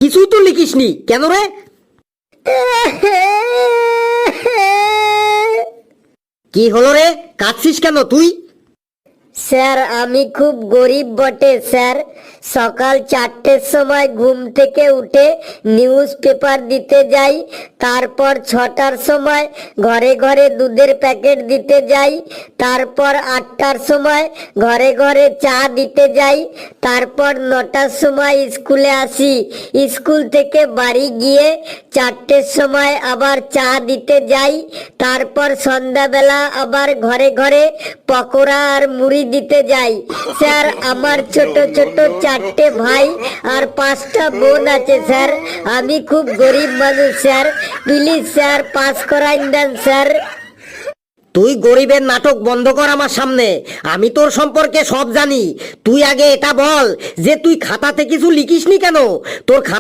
কিছুই তো লিখিসনি কেন রে? কি হলো রে, কাঁদছিস কেন তুই? স্যার আমি খুব গরিব বটে স্যার। সকাল 4টের সময় ঘুম থেকে উঠে নিউজ পেপার দিতে যাই, তারপর 6টার সময় ঘরে ঘরে দুধের প্যাকেট দিতে যাই, তারপর 8টার সময় ঘরে ঘরে চা দিতে যাই, তারপর 9টার সময় স্কুলে আসি, স্কুল থেকে বাড়ি গিয়ে 4টের সময় আবার চা দিতে যাই, তারপর সন্ধ্যাবেলা আবার ঘরে ঘরে পকোড়া আর মুড়ি দিতে যাই। স্যার আমার ছোট ছোট 4টে ভাই আর 5টা বোন আছে স্যার। আমি খুব গরিব মানুষ স্যার, প্লিজ স্যার পাস করাইন দেন স্যার। তুই গরিবের নাটক বন্ধ কর আমার সামনে। আমি তোর সম্পর্কে সব জানি। তুই আগে এটা বল যে তুই খাতাতে কিছু লিখিসনি কেন? তোর খাতা